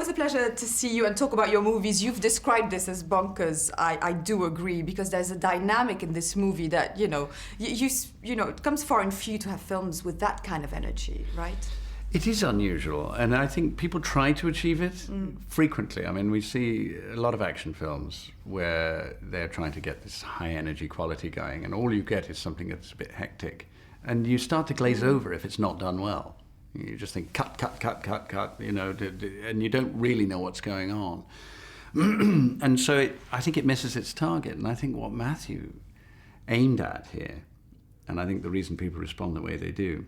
always a pleasure to see you and talk about your movies. You've described this as bonkers. I do agree, because there's a dynamic in this movie that, you know, it comes far and few to have films with that kind of energy, right? It is unusual, and I think people try to achieve it frequently. I mean, we see a lot of action films where they're trying to get this high energy quality going, and all you get is something that's a bit hectic. And you start to glaze over if it's not done well. You just think, cut, cut, cut, cut, cut, you know, and you don't really know what's going on. And so I think it misses its target. And I think what Matthew aimed at here, and I think the reason people respond the way they do,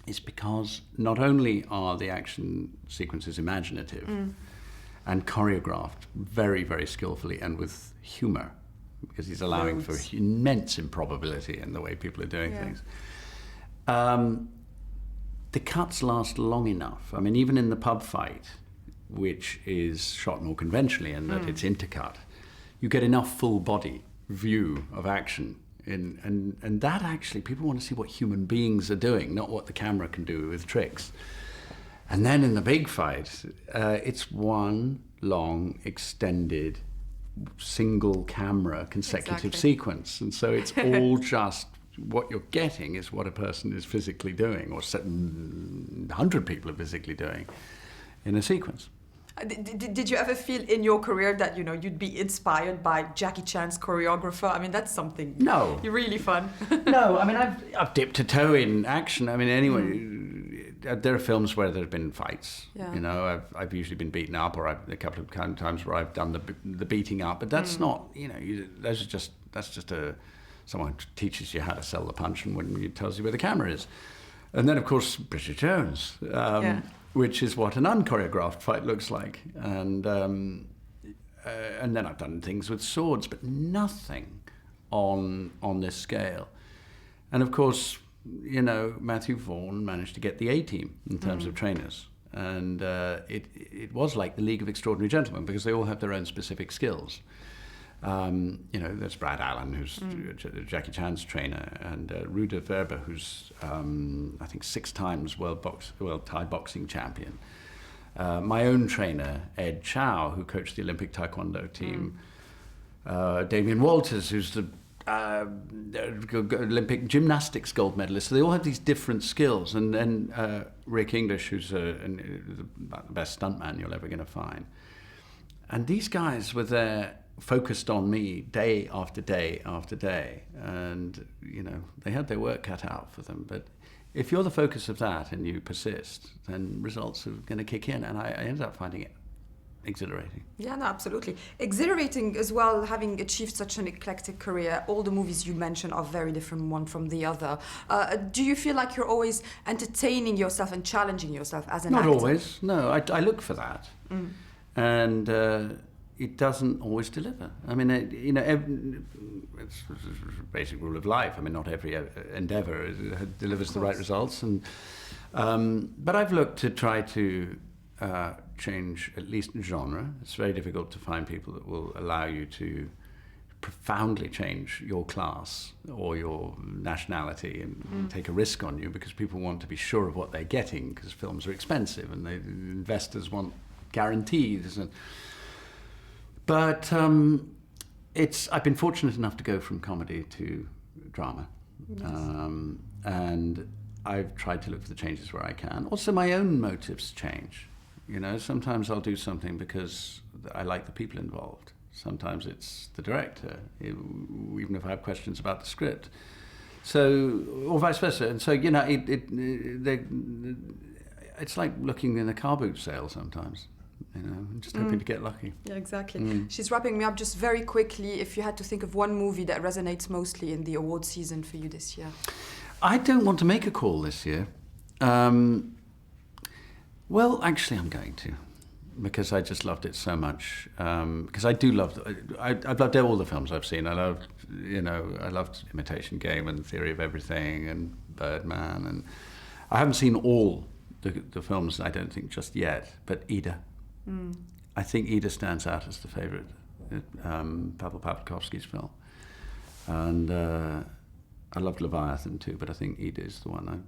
is because not only are the action sequences imaginative and choreographed very, very skillfully and with humor, because he's allowing for immense improbability in the way people are doing things. The cuts last long enough. I mean, even in the pub fight, which is shot more conventionally in that it's intercut, you get enough full body view of action. And that actually, people want to see what human beings are doing, not what the camera can do with tricks. And then in the big fight, it's one long, extended, single camera consecutive sequence. And so it's all just, what you're getting is what a person is physically doing, or 100 people are physically doing in a sequence. Did you ever feel in your career that, you know, you'd be inspired by Jackie Chan's choreographer? I mean, that's something you're really fun. No, I mean, I've dipped a toe in action. I mean, anyway, there are films where there have been fights. Yeah. You know, I've usually been beaten up, or a couple of times where I've done the beating up. But that's not, you know, that's just someone teaches you how to sell the punch and when he tells you where the camera is. And then, of course, Bridget Jones. Which is what an unchoreographed fight looks like. And then I've done things with swords, but nothing on this scale. And of course, you know, Matthew Vaughn managed to get the A-team in terms of trainers. And it was like the League of Extraordinary Gentlemen, because they all have their own specific skills. You know, there's Brad Allen, who's Jackie Chan's trainer, and Ruda Verba, who's I think 6 times world Thai boxing champion. My own trainer, Ed Chow, who coached the Olympic Taekwondo team. Damien Walters, who's the Olympic gymnastics gold medalist. So they all have these different skills. And then Rick English, who's the best stuntman you're ever going to find. And these guys were there, focused on me day after day after day, and you know, they had their work cut out for them. But if you're the focus of that and you persist, then results are going to kick in, and I ended up finding it exhilarating. Yeah, no, absolutely. Exhilarating as well, having achieved such an eclectic career. All the movies you mentioned are very different one from the other. Do you feel like you're always entertaining yourself and challenging yourself as an actor? Not always, no. I look for that. And it doesn't always deliver. I mean, you know, it's a basic rule of life. I mean, not every endeavor delivers the right results. And but I've looked to try to change at least genre. It's very difficult to find people that will allow you to profoundly change your class or your nationality and take a risk on you, because people want to be sure of what they're getting, because films are expensive and investors want guarantees. But I've been fortunate enough to go from comedy to drama. And I've tried to look for the changes where I can. Also, my own motives change. You know, sometimes I'll do something because I like the people involved. Sometimes it's the director, even if I have questions about the script. So, or vice versa. And so, you know, it's like looking in a car boot sale sometimes. You know, I'm just hoping to get lucky. Yeah, exactly. She's wrapping me up just very quickly. If you had to think of one movie that resonates mostly in the award season for you this year. I don't want to make a call this year. Well, actually, I'm going to, because I just loved it so much. Because I do love, I've loved all the films I've seen. I loved Imitation Game and Theory of Everything and Birdman, and I haven't seen all the films, I don't think, just yet, but Ida. I think Ida stands out as the favourite, Pavel Pawlikowski's film. And I loved Leviathan too, but I think Ida is the one.